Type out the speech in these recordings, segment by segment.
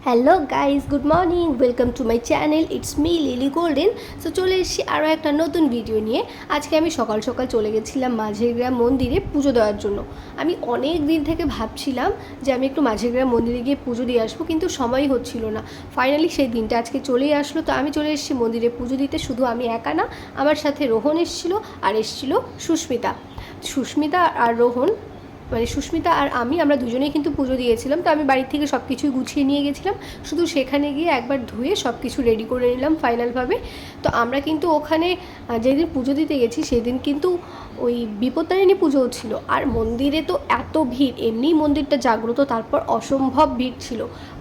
Hello guys, good morning, welcome to my channel. It's me lily golden. So চলে এসেছি আরও একটা নতুন ভিডিও নিয়ে। আজকে আমি সকাল সকাল চলে গেছিলাম মাঝের গ্রাম মন্দিরে পুজো দেওয়ার জন্য। আমি অনেক দিন থেকে ভাবছিলাম যে আমি একটু মাঝের গ্রাম মন্দিরে গিয়ে পুজো দিয়ে আসবো, কিন্তু সময়ই হচ্ছিল না। ফাইনালি সেই দিনটা আজকে চলেই আসলো। তো আমি চলে এসেছি মন্দিরে পুজো দিতে। শুধু আমি একা না, আমার সাথে রোহন এসেছিলো আর এসেছিলো সুস্মিতা আর রোহন, মানে সুস্মিতা আর আমরা দুজনেই কিন্তু পুজো দিয়েছিলাম। তো আমি বাড়ি থেকে সব কিছুই গুছিয়ে নিয়ে গেছিলাম, শুধু সেখানে গিয়ে একবার ধুয়ে সব কিছু রেডি করে নিলাম ফাইনালভাবে। তো আমরা কিন্তু ওখানে যেদিন পুজো দিতে গেছি সেদিন কিন্তু ওই বিপত্তারিণী পুজোও ছিল। আর মন্দিরে তো এত ভিড়, এমনিই মন্দিরটা জাগ্রত, তারপর অসম্ভব ভিড় ছিল।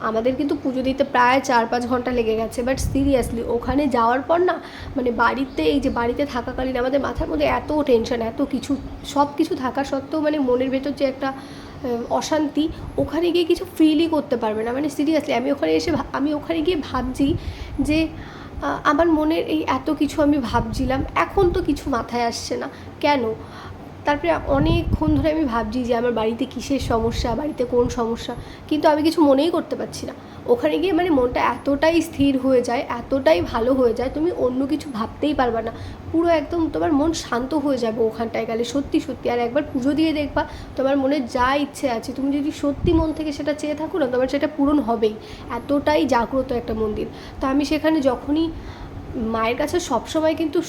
আমাদের কিন্তু পুজো দিতে প্রায় 4-5 ঘন্টা লেগে গেছে। বাট সিরিয়াসলি ওখানে যাওয়ার পর না, মানে বাড়িতে থাকাকালীন আমাদের মাথার মধ্যে এত টেনশন, এত কিছু, সব কিছু থাকা সত্ত্বেও মানে মনের ভেতর যে একটা অশান্তি, ওখানে গিয়ে কিছু ফিলই করতে পারবে না। মানে সিরিয়াসলি আমি ওখানে গিয়ে ভাবছি যে আমার মনের এই এত কিছু আমি ভাবছিলাম, এখন তো কিছু মাথায় আসছে না কেন। তারপরে অনেকক্ষণ ধরে আমি ভাবছি যে আমার বাড়িতে কিসের সমস্যা, বাড়িতে কোন সমস্যা, কিন্তু আমি কিছু মনেই করতে পারছি না। ওখানে গিয়ে মানে মনটা এতটাই স্থির হয়ে যায়, এতটাই ভালো হয়ে যায়, তুমি অন্য কিছু ভাবতেই পারবে না। পুরো একদম তোমার মন শান্ত হয়ে যাবে ওখানটায় গেলে, সত্যি সত্যি। আর একবার পুজো দিয়ে দেখবা, তোমার মনে যা ইচ্ছে আছে তুমি যদি সত্যি মন থেকে সেটা চেয়ে থাকো না, তোমার সেটা পূরণ হবেই। এতটাই জাগ্রত একটা মন্দির। তো আমি সেখানে যখনই মায়ের কাছে সবসময় কিন্তু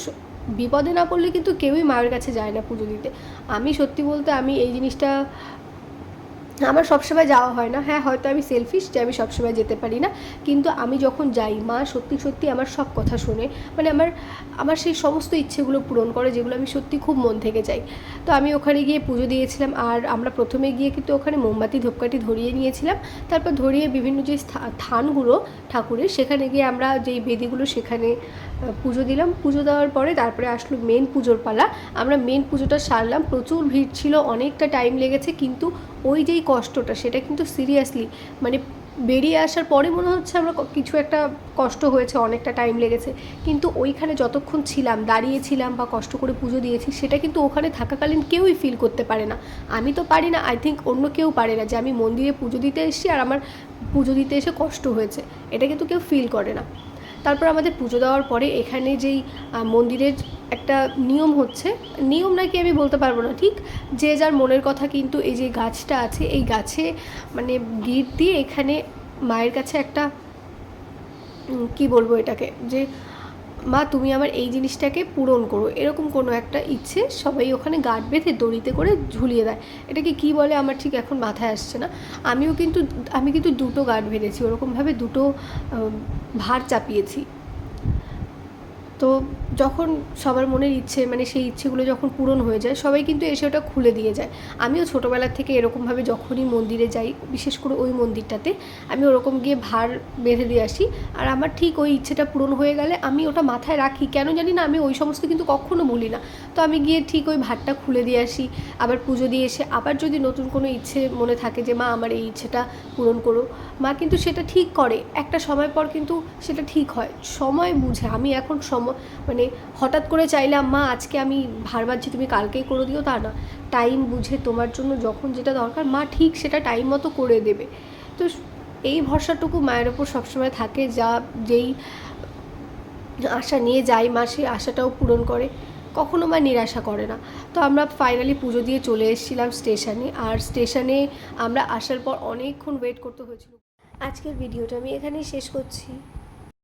বিপদে না পড়লে কিন্তু কেউই মায়ের কাছে যায় না পুজো দিতে। আমি সত্যি বলতে আমি এই জিনিসটা আমার সবসময় যাওয়া হয় না। হ্যাঁ, হয়তো আমি সেলফিশ যে আমি সবসময় যেতে পারি না, কিন্তু আমি যখন যাই মা সত্যি সত্যি আমার সব কথা শোনে। মানে আমার সেই সমস্ত ইচ্ছেগুলো পূরণ করে যেগুলো আমি সত্যি খুব মন থেকে চাই। তো আমি ওখানে গিয়ে পুজো দিয়েছিলাম। আর আমরা প্রথমে গিয়ে কিন্তু ওখানে মোমবাতি ধূপকাঠি ধরিয়ে নিয়েছিলাম। তারপর ধরিয়ে বিভিন্ন যে থানগুলো ঠাকুরের, সেখানে গিয়ে আমরা যেই বেদিগুলো সেখানে পুজো দিলাম। পুজো দেওয়ার পরে তারপরে আসলো মেন পুজোর পালা। আমরা মেন পুজোটা সারলাম। প্রচুর ভিড় ছিল, অনেকটা টাইম লেগেছে, কিন্তু ওই যেই কষ্টটা সেটা কিন্তু সিরিয়াসলি মানে বেরিয়ে আসার পরে মনে হচ্ছে আমরা কিছু একটা কষ্ট হয়েছে, অনেকটা টাইম লেগেছে, কিন্তু ওইখানে যতক্ষণ ছিলাম, দাঁড়িয়েছিলাম বা কষ্ট করে পুজো দিয়েছি, সেটা কিন্তু ওখানে থাকাকালীন কেউই ফিল করতে পারে না। আমি তো পারি না, আই থিঙ্ক অন্য কেউ পারে না যে আমি মন্দিরে পুজো দিতে এসেছি আর আমার পুজো দিতে এসে কষ্ট হয়েছে, এটা কিন্তু কেউ ফিল করে না। তারপর আমাদের পুজো দেওয়ার পরে এখানে যেই মন্দিরের একটা নিয়ম হচ্ছে, নিয়ম নাকি আমি বলতে পারবো না ঠিক, যে যার মনের কথা, কিন্তু এই যে গাছটা আছে, এই গাছে মানে গিট দিয়ে এখানে মায়ের কাছে একটা কি বলবো এটাকে, যে মা তুমি আমার এই জিনিসটাকে পূরণ করো, এরকম কোনো একটা ইচ্ছে সবাই ওখানে গাঁট বেঁধে দড়িতে করে ঝুলিয়ে দেয়। এটাকে কি বলে আমার ঠিক এখন মাথায় আসছে না। আমি কিন্তু দুটো গাঁট বেঁধেছি, ওরকমভাবে দুটো ভার চাপিয়েছি। তো যখন সবার মনের ইচ্ছে, মানে সেই ইচ্ছেগুলো যখন পূরণ হয়ে যায়, সবাই কিন্তু এসে ওটা খুলে দিয়ে যায়। আমিও ছোটোবেলা থেকে এরকমভাবে যখনই মন্দিরে যাই, বিশেষ করে ওই মন্দিরটাতে, আমি ওরকম গিয়ে ভার বেঁধে দিয়ে আসি। আর আমার ঠিক ওই ইচ্ছেটা পূরণ হয়ে গেলে আমি ওটা মাথায় রাখি, কেন জানি না, আমি ওই সমস্ত কিন্তু কখনো ভুলি না। তো আমি গিয়ে ঠিক ওই ভারটা খুলে দিয়ে আসি। আবার পুজো দিয়ে এসে আবার যদি নতুন কোনো ইচ্ছে মনে থাকে যে মা আমার এই ইচ্ছেটা পূরণ করো, মা কিন্তু সেটা ঠিক করে। একটা সময় পর কিন্তু সেটা ঠিক হয়, সময় বুঝে। আমি এখন মানে হঠাৎ করে চাইলাম মা আজকে আমি ভার বাঁধছি তুমি কালকেই করে দিও, তা না। টাইম বুঝে তোমার জন্য যখন যেটা দরকার মা ঠিক সেটা টাইম মতো করে দেবে। তো এই ভরসাটুকু মায়ের ওপর সবসময় থাকে, যেই আশা নিয়ে যাই মা সেই আশাটাও পূরণ করে, কখনো মা নিরাশা করে না। তো আমরা ফাইনালি পুজো দিয়ে চলে এসেছিলাম স্টেশনে। আর স্টেশনে আমরা আসার পর অনেকক্ষণ ওয়েট করতে হয়েছিল। আজকের ভিডিওটা আমি এখানেই শেষ করছি।